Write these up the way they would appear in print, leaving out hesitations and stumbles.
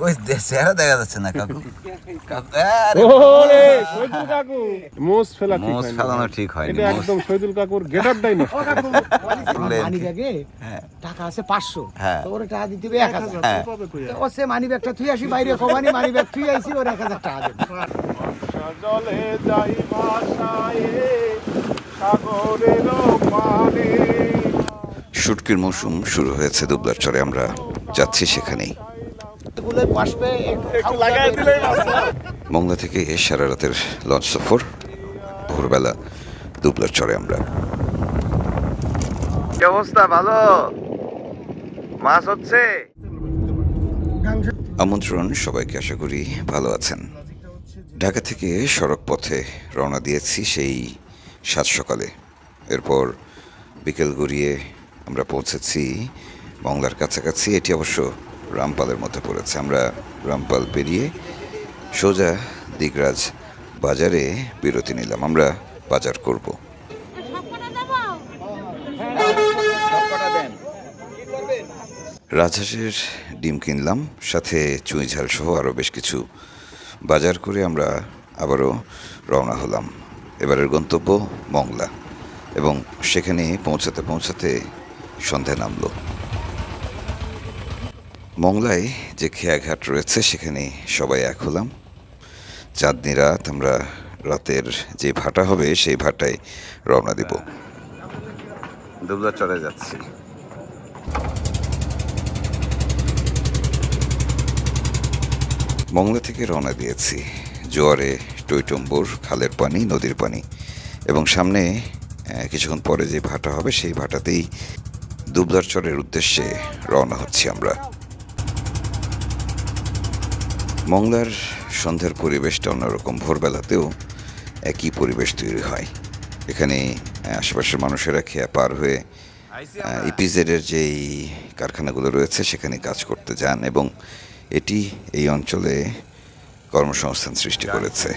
ওই চেহারা দেখা যাচ্ছে না কাকু। ওরে শহীদুল কাকু মোস ফেলানো ঠিক হয় এটা একদম শহীদুল কাকুর গেটআপটাই না। মানি ব্যাগে টাকা আছে 500, তো ওরে টাকা দিতে হবে 1000, ও সে মানি ব্যাগটা থুই আসি বাইরে, কমানি মানি ব্যাগ থুই আইছি, ওর 1000 টাকা দেন। জলে যাই ভাষায় সাগরের পানে। শুটকির মৌসুম শুরু হয়েছে দুবলারচরে, আমরা যাচ্ছি সেখানেই। মংলা থেকে সারা রাতের লঞ্চ সফর, ভোরবেলা দুবলারচরে আমরা। কি অবস্থা? ভালো মাছ হচ্ছে? আমন্ত্রণ সবাইকে, আশা করি ভালো আছেন। ঢাকা থেকে সড়ক পথে রওনা দিয়েছি সেই সাত সকালে। এরপর বিকেল গড়িয়ে আমরা পৌঁছেছি মংলার কাছাকাছি। এটি অবশ্য রামপালের মধ্যে পড়েছে। আমরা রামপাল পেরিয়ে সোজা দিগরাজ বাজারে বিরতি নিলাম। আমরা বাজার করব। রাজহাঁসের ডিম কিনলাম, সাথে চুই ঝাল সহ আরও বেশ কিছু বাজার করে আমরা আবারও রওনা হলাম। এবারের গন্তব্য মংলা, এবং সেখানে পৌঁছাতে পৌঁছাতে সন্ধে নামল। মংলায় যে খেয়াঘাট রয়েছে সেখানে সবাই এক হলাম। চাঁদনি রাত, আমরা রাতের যে ভাটা হবে সেই ভাটায় রওনা দিব। দুবলারচরে যাচ্ছি। মংলা থেকে রওনা দিয়েছি। জোয়ারে টইটম্বুর, খালের পানি, নদীর পানি, এবং সামনে কিছুক্ষণ পরে যে ভাটা হবে সেই ভাটাতেই দুবলারচরের উদ্দেশ্যে রওনা হচ্ছি আমরা। মংলার সন্ধ্যার পরিবেশটা অন্যরকম। ভোরবেলাতেও একই পরিবেশ তৈরি হয়। এখানে আশেপাশের মানুষেরা খেয়া পার হয়ে ইপিজেডের যেই কারখানাগুলো রয়েছে সেখানে কাজ করতে যান, এবং এটি এই অঞ্চলে কর্মসংস্থান সৃষ্টি করেছে।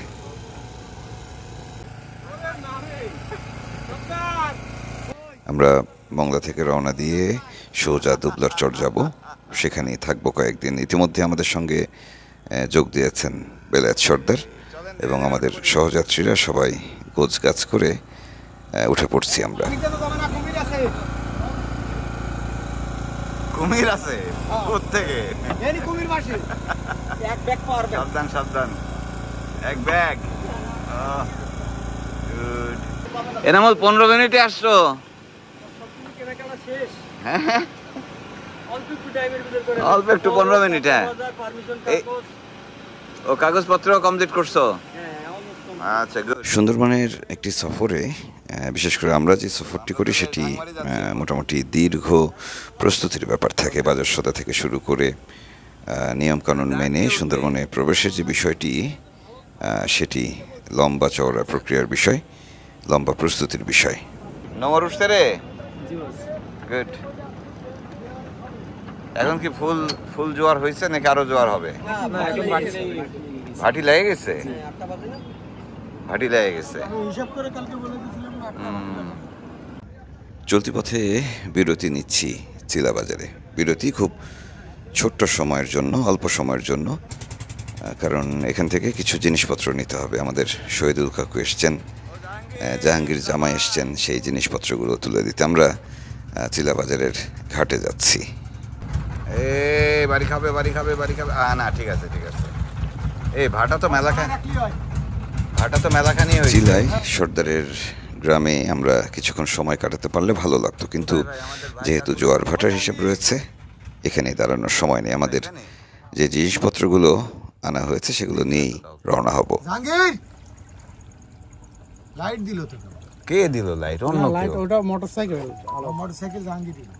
আমরা মংলা থেকে রওনা দিয়ে সোজা দুবলারচর যাব, সেখানেই থাকবো কয়েকদিন। ইতিমধ্যে আমাদের সঙ্গে যোগ দিয়েছেন বেলায়েত সর্দার, এবং আমাদের সহযাত্রীরা সবাই গোছগাছ করে উঠে পড়ছি আমরা। কুমির আছে কোত্থেকে? সাবধান সাবধান, এক ব্যাগ। এনামল 15 মিনিটে আসছো? হ্যাঁ, অল্প একটু 15 মিনিট। হ্যাঁ, ও কাগজপত্র কমপ্লিট করছো? আচ্ছা, সুন্দরবনের একটি সফরে, বিশেষ করে আমরা যে সফরটি করি সেটি মোটামুটি দীর্ঘ প্রস্তুতির ব্যাপার থাকে। বাজার সদা থেকে শুরু করে নিয়মকানুন মেনে সুন্দরবনে প্রবেশের যে বিষয়টি, সেটি লম্বা চওড়া প্রক্রিয়ার বিষয়, লম্বা প্রস্তুতির বিষয়। নম্বর উঠছে রে? গুড। এখন কি ফুল জোয়ার হয়েছে নাকি আরো জোয়ার হবে? ভাটি লেগে গেছে, ভাটি লেগে গেছে। চলতি পথে বিরতি নিচ্ছি চিলা বাজারে। বিরতি খুব ছোট্ট সময়ের জন্য, অল্প সময়ের জন্য, কারণ এখান থেকে কিছু জিনিসপত্র নিতে হবে। আমাদের শহীদুল কাকু এসছেন, জাহাঙ্গীর জামাই এসছেন, সেই জিনিসপত্রগুলো তুলে দিতে আমরা চিলা বাজারের ঘাটে যাচ্ছি। বাড়ি খাবে, বাড়ি খাবে, বাড়ি খাবে। না, ঠিক আছে ঠিক আছে। এই ভাটা তো মেলাখানি হয়েছে। চিলায় সর্দারের গ্রামে আমরা কিছুক্ষণ সময় কাটাতে পারলে ভালো লাগতো, কিন্তু যেহেতু জোয়ার ভাটার হিসেব রয়েছে, এখানে দাঁড়ানোর সময় নেই। আমাদের যে জিনিসপত্রগুলো আনা হয়েছে সেগুলো নিয়েই রওনা হব। লাইট দিল তো? কে দিল লাইট? অন্য লাইট, ওটা মোটরসাইকেল জাহাঙ্গীর দিল।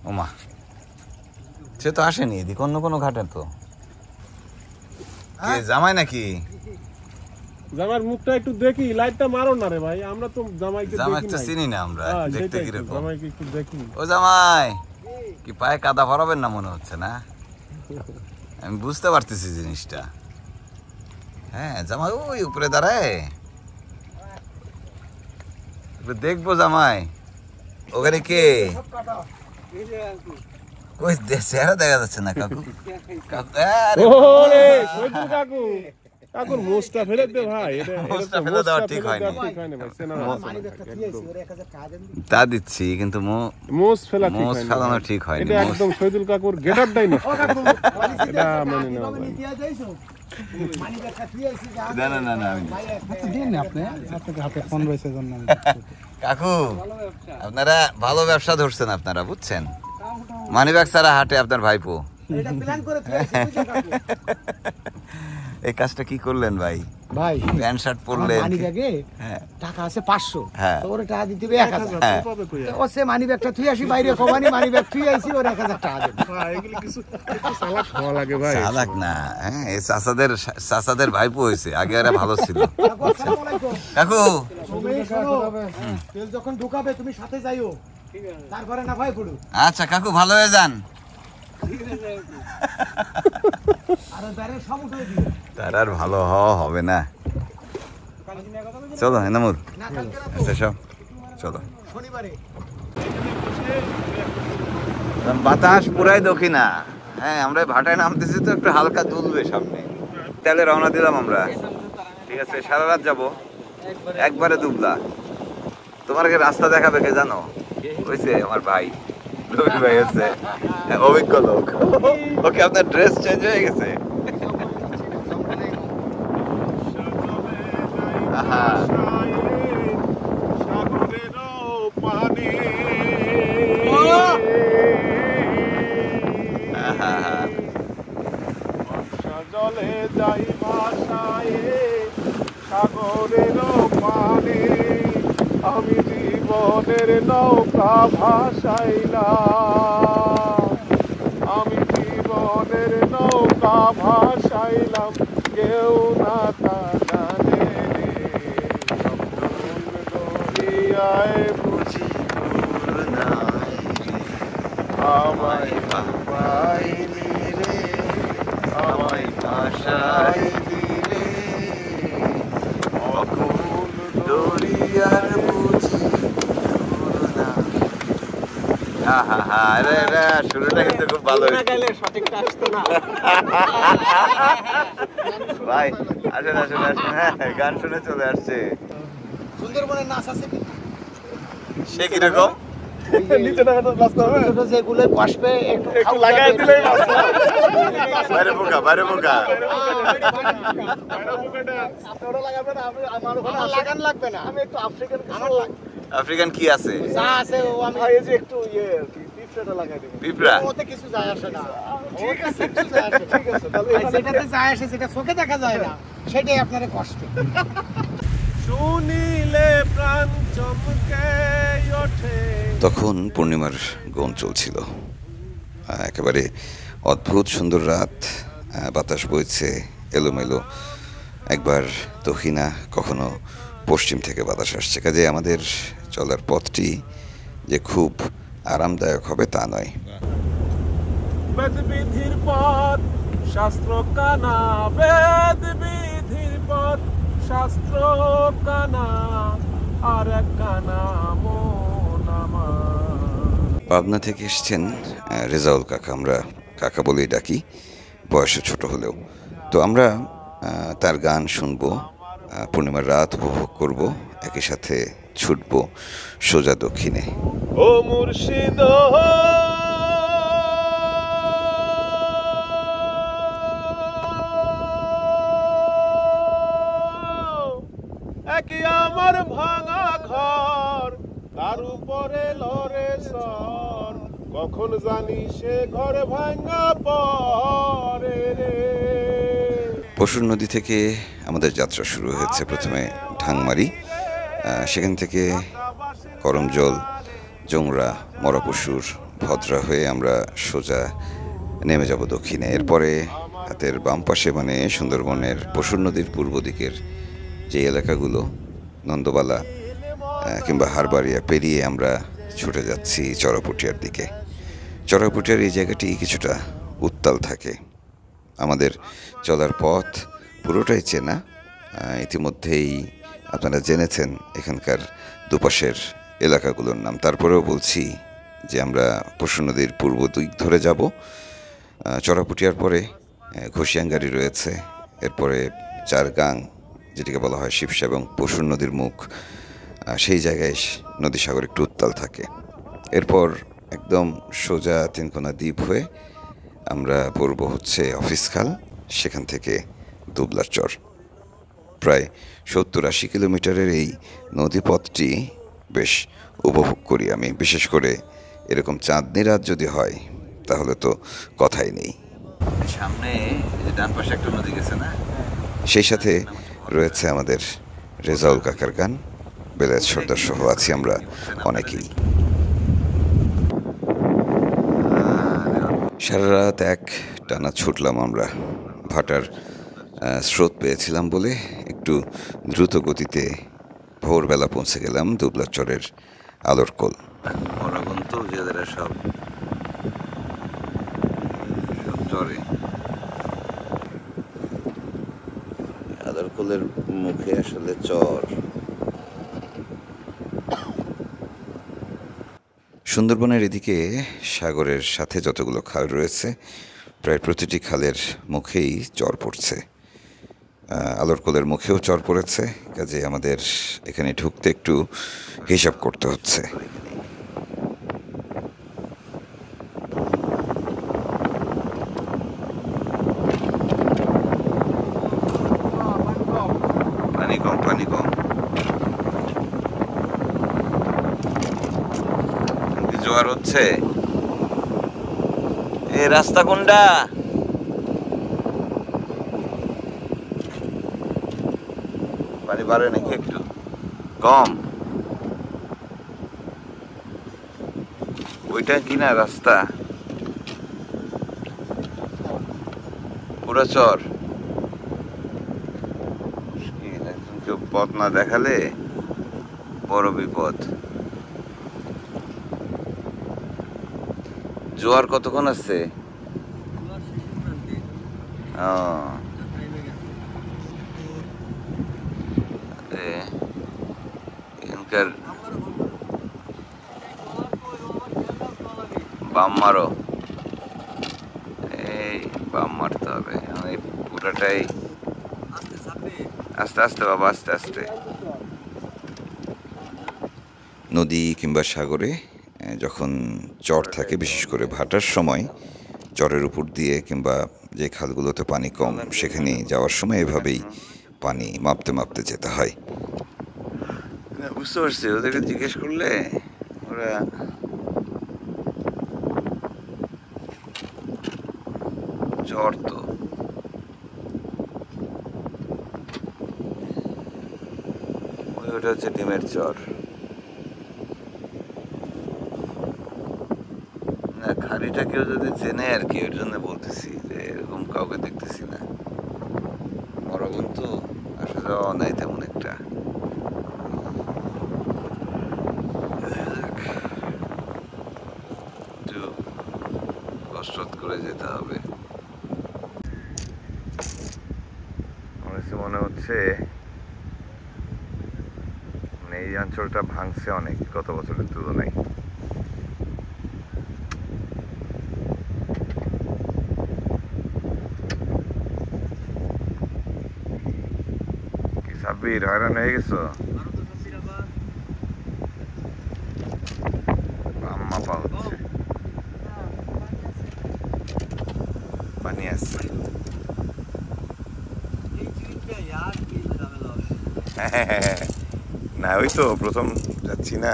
ওমা, সে তো আসেনি এদিকে, অন্য কোনো ঘাটে তো। জামাই নাকি? জামাইয়ের মুখটা একটু দেখি, লাইটটা মারো না রে ভাই, আমরা তো জামাইকে চিনি না আমরা, দেখতে কিরকম। জামাইকে একটু দেখি। ও জামাই, কি পায়ে কাদা ভরাবেন না মনে হচ্ছে না? আমি বুঝতে পারতেছি জিনিসটা। হ্যাঁ, জামাই ওই উপরে দাঁড়ায়, দেখবো। জামাই ওখানে কে? কই চেহারা দেখা যাচ্ছে না কাকু। ওরে শহীদুল কাকু, কাকুর মোষটা ফেলে দে ভাই। মোষটা ফেলে দেওয়া ঠিক হয়নি। তা দিচ্ছি কিন্তু মোষ ফেলানো ঠিক হয়নি। এটা একদম শহীদুল কাকুর গেটআপটাই নষ্ট। এটা মানে না কাকু, আপনারা ভালো ব্যবসা ধরছেন, আপনারা বুঝছেন। মানিব্যাগ ছাড়া হাটে আপনার ভাইপো। এই কাজটা কি করলেন ভাই? ভাই প্যান্ট শার্ট পরলেন, মানিব্যাগে টাকা আছে 500, ওরে টাকা দিতে হবে 1000। ও সে মানিব্যাগটা থুই আসি বাইরে, কমানি মানিব্যাগ থুই আইছি, ওর 1000 টাকা দেন। এগুলো কিছু সালাক খাওয়া লাগে ভাই। সালাক না, হ্যাঁ এই চাচাদের ভাইপো হয়েছে, আগে এরা ভালো ছিল। কাকু তেল যখন ঢুকাবে তুমি সাথে যাইও, তারপরে না ভাই পড়ু। আচ্ছা কাকু, ভালো হয়ে যান। তার আর ভালো হওয়া হবে না। চলো এনামুর, আচ্ছা সব চলো। বাতাস পুরাই দক্ষিণা। হ্যাঁ, আমরা ভাটায় নামতেছি তো, একটু হালকা দুলবে সামনে। তাহলে রওনা দিলাম আমরা। ঠিক আছে, সারা রাত যাবো, একবারে দুবলা। তোমাকে রাস্তা দেখাবে কে জানো? হয়েছে আমার ভাই রবি ভাই আছে, অভিজ্ঞ লোক। ওকে আপনার ড্রেস চেঞ্জ হয়ে গেছে। জলে যাই ভাষায় সাগরের পানে, আমি জীবনের নৌকা ভাসাইলাম, আমি জীবনের নৌকা ভাসাইলাম, কেউ না তা জানে রে। দরিয়ায় বুঝি আমায় পাইনি রে, আমায় ভাসাই দিলে অকুল দরিয়ার বুঝি। শুরুটা কিন্তু খুব ভালো ভাই। আসেন আসেন আসেন, হ্যাঁ গান শুনে চলে আসছে। সুন্দরবনের নাচ আছে কিন্তু সে কিরকম? যেগুলো কষবে একটু লাগাই দিলে বাইরে পোকা, বাইরে পোকা। লাগান লাগবে না, আমি একটু আফ্রিকান আফ্রিকান কি আছে? যা আছে ও আমি যে একটু পিঁপড়াটা লাগাই দিবেন। পিঁপড়া ওতে কিছু যায় আসে না। ঠিক আছে ঠিক আছে, তাহলে সেটাতে যায় আসে, যেটা চোখে দেখা যায় না, সেটাই আপনারে কষ্ট। শুনিলে প্রাণ চমকে ওঠে। তখন পূর্ণিমার গন চলছিল, একেবারে অদ্ভুত সুন্দর রাত। বাতাস বইছে এলোমেলো, একবার দক্ষিণা, কখনো পশ্চিম থেকে বাতাস আসছে। কাজে আমাদের চলার পথটি যে খুব আরামদায়ক হবে তা নয়। বেদ বিধির পথ শাস্ত্র কানা, বেদ বিধির পথ শাস্ত্র কানা, আর এক কানা মন আমার। পাবনা থেকে এসছেন রেজাউল কাকা, আমরা কাকা বলেই ডাকি, বয়সে ছোট হলেও। তো আমরা তার গান শুনবো, পূর্ণিমার রাত উপভোগ করব, একই সাথে ছুটব সোজা দক্ষিণে। ও মুর্শিদ একই আমার ভাঙা ঘর, তার উপরে লরে সর, কখন জানি সে ঘর ভাঙা পরে রে। পশুর নদী থেকে আমাদের যাত্রা শুরু হয়েছে প্রথমে ঢাংমারি, সেখান থেকে করমজল, জংরা, মরাপশুর, ভদ্রা হয়ে আমরা সোজা নেমে যাব দক্ষিণে। এরপরে হাতের বাম পাশে মানে সুন্দরবনের পশুর নদীর পূর্ব দিকের যে এলাকাগুলো, নন্দবালা কিংবা হারবাড়িয়া পেরিয়ে আমরা ছুটে যাচ্ছি চড়াপুটিয়ার দিকে। চড়াপুটিয়ার এই জায়গাটি কিছুটা উত্তাল থাকে। আমাদের চলার পথ পুরোটাই চেনা, ইতিমধ্যেই আপনারা জেনেছেন এখানকার দুপাশের এলাকাগুলোর নাম। তারপরেও বলছি, যে আমরা পরশু নদীর পূর্ব দিক ধরে যাব। চড়াপুটিয়ার পরে ঘষিয়াঙ্গারি রয়েছে, এরপরে চারগাং যেটিকে বলা হয় শিবসা এবং পরশু নদীর মুখ, সেই জায়গায় নদী সাগর একটু উত্তাল থাকে। এরপর একদম সোজা তিনকোনা দ্বীপ হয়ে আমরা পড়ব হচ্ছে অফিস খাল, সেখান থেকে দুবলার চর। প্রায় 70-80 কিলোমিটারের এই নদীপথটি বেশ উপভোগ করি আমি, বিশেষ করে এরকম চাঁদনি রাত যদি হয় তাহলে তো কথাই নেই। সামনে ডান পাশে একটা নদী গেছে না, সেই সাথে রয়েছে আমাদের রেজাউল কাকার গান, বেলায়েত সর্দার সহ আছি আমরা অনেকেই। সারা রাত এক টানা ছুটলাম আমরা। ভাটার স্রোত পেয়েছিলাম বলে একটু দ্রুত গতিতে ভোরবেলা পৌঁছে গেলাম দুবলার চরের আলোরকোল। মরাগন্ত জেলেরা সব চরে। আলোরকোলের মুখে আসলে চর। সুন্দরবনের এদিকে সাগরের সাথে যতগুলো খাল রয়েছে প্রায় প্রতিটি খালের মুখেই চর পড়ছে। আলোরকোলের মুখেও চর পড়েছে, কাজে আমাদের এখানে ঢুকতে একটু হিসাব করতে হচ্ছে। পানি কম, পানি কম। জোয়ার হচ্ছে। এ রাস্তা কোনটা? পানি বাড়ে নাকি একটু কম? ওইটা কিনা রাস্তা পুরা চর। কেউ পথ না দেখালে বড় বিপদ। জোয়ার কতক্ষণ আছে? এখানকার বাম মারো, এই বাম মারতে হবে পুরাটাই। আস্তে আস্তে বাবা, আস্তে আস্তে। নদী কিংবা সাগরে যখন চর থাকে, বিশেষ করে ভাটার সময় চরের উপর দিয়ে কিংবা যে খালগুলোতে পানি কম সেখানে যাওয়ার সময় এভাবেই পানি মাপতে মাপতে যেতে হয়। বুঝতে পারছি, ওদেরকে জিজ্ঞেস করলে ওরা চর তো ওটা হচ্ছে ডিমের চর। না, খাড়িটা কেউ যদি চেনে আর কি, ওর জন্য বলতেছি যে এরকম কাউকে দেখতেছি না। মরাগুন তো আসা যাওয়া নাই তেমন একটা। একটু কষ্ট করে যেতে হবে। মনে হচ্ছে এই অঞ্চলটা ভাঙছে অনেক গত বছরের তুলনায়। কি সাব্বির, হয়রান হয়ে গেছো? মাপা হচ্ছে, পানি আসছে। না ওই তো প্রথম যাচ্ছি না।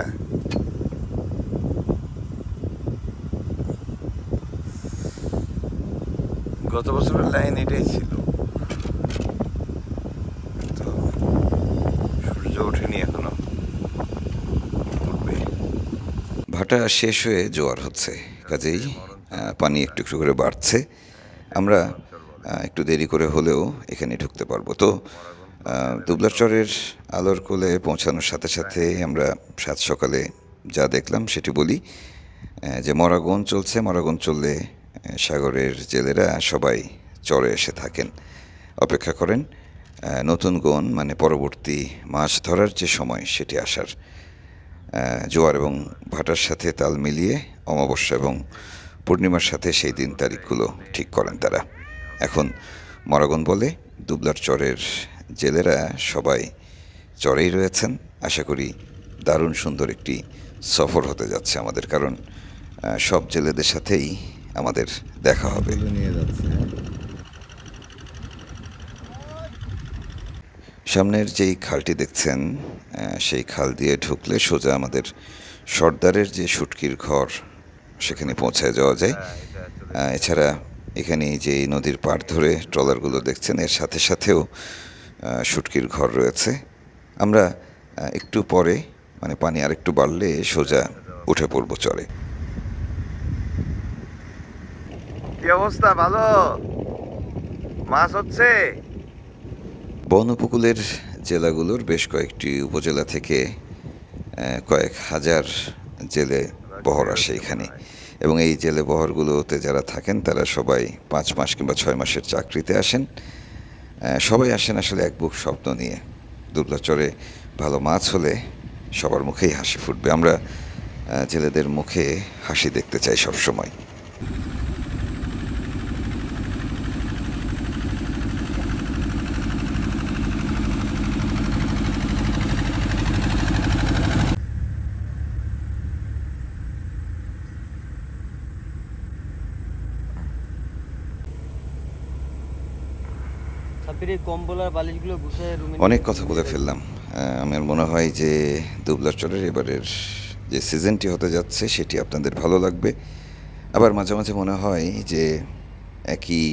গত বছরের লাইন এটাই ছিল, তো সূর্য ওঠেনি এখনো, উঠবে। ভাটা শেষ হয়ে জোয়ার হচ্ছে, কাজেই পানি একটু একটু করে বাড়ছে। আমরা একটু দেরি করে হলেও এখানে ঢুকতে পারবো। তো দুবলার চরের আলোরকোলে পৌঁছানোর সাথে সাথে আমরা সাত সকালে যা দেখলাম সেটি বলি। যে মরাগন চলছে, মরাগন চললে সাগরের জেলেরা সবাই চরে এসে থাকেন, অপেক্ষা করেন নতুন গন মানে পরবর্তী মাছ ধরার যে সময় সেটি আসার। জোয়ার এবং ভাটার সাথে তাল মিলিয়ে অমাবস্যা এবং পূর্ণিমার সাথে সেই দিন তারিখগুলো ঠিক করেন তারা। এখন মরাগন বলে দুবলার চরের জেলেরা সবাই চরেই রয়েছেন। আশা করি দারুণ সুন্দর একটি সফর হতে যাচ্ছে আমাদের, কারণ সব জেলেদের সাথেই আমাদের দেখা হবে। সামনের যেই খালটি দেখছেন সেই খাল দিয়ে ঢুকলে সোজা আমাদের সর্দারের যে শুটকির ঘর সেখানে পৌঁছায় যাওয়া যায়। এছাড়া এখানে যে নদীর পাড় ধরে ট্রলারগুলো দেখছেন এর সাথে সাথেও শুটকির ঘর রয়েছে। আমরা একটু পরে মানে পানি আর একটু বাড়লে সোজা উঠে পড়বো চরে। কি অবস্থা? ভালো মাছ হচ্ছে? বন উপকূলের জেলাগুলোর বেশ কয়েকটি উপজেলা থেকে কয়েক হাজার জেলে বহর আসে এখানে, এবং এই জেলে বহরগুলোতে যারা থাকেন তারা সবাই 5 মাস কিংবা 6 মাসের চাকরিতে আসেন। সবাই আসেন আসলে এক বুক স্বপ্ন নিয়ে। দুবলা চরে ভালো মাছ হলে সবার মুখেই হাসি ফুটবে। আমরা জেলেদের মুখে হাসি দেখতে চাই সবসময়। অনেক কথা বলে ফেললাম। আমার মনে হয় যে দুবলার চরের এবারের যে সিজনটি হতে যাচ্ছে সেটি আপনাদের ভালো লাগবে। আবার মাঝে মাঝে মনে হয় যে একই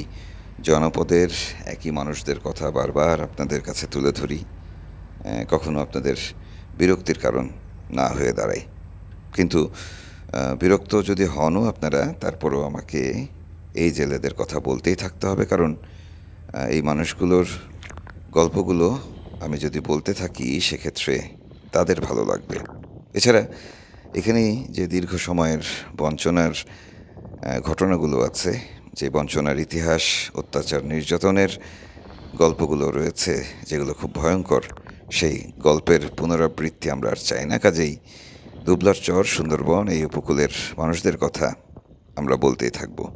জনপদের একই মানুষদের কথা বারবার আপনাদের কাছে তুলে ধরি, কখনো আপনাদের বিরক্তির কারণ না হয়ে দাঁড়ায়। কিন্তু বিরক্ত যদি হনও আপনারা, তারপরেও আমাকে এই জেলেদের কথা বলতেই থাকতে হবে, কারণ এই মানুষগুলোর গল্পগুলো আমি যদি বলতে থাকি সেক্ষেত্রে তাদের ভালো লাগবে। এছাড়া এখানে যে দীর্ঘ সময়ের বঞ্চনার ঘটনাগুলো আছে, যে বঞ্চনার ইতিহাস, অত্যাচার, নির্যাতনের গল্পগুলো রয়েছে যেগুলো খুব ভয়ঙ্কর, সেই গল্পের পুনরাবৃত্তি আমরা আর চাই না। কাজেই দুবলার চর, সুন্দরবন, এই উপকূলের মানুষদের কথা আমরা বলতেই থাকবো।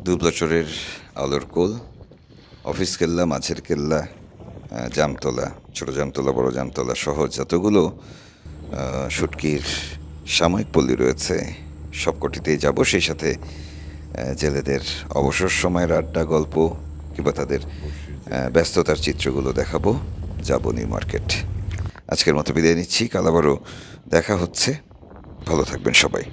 দুবলা চরের আলোর কোল, অফিস কেল্লা, মাছের কেল্লা, জামতলা, ছোটো জামতলা, বড় জামতলা সহ যতগুলো শুটকির সাময়িক পল্লী রয়েছে সবকটিতেই যাব। সেই সাথে জেলেদের অবসর সময়ের আড্ডা, গল্প কিংবা তাদের ব্যস্ততার চিত্রগুলো দেখাবো। যাব নিউ মার্কেট। আজকের মতো বিদায় নিচ্ছি, কাল আবারও দেখা হচ্ছে। ভালো থাকবেন সবাই।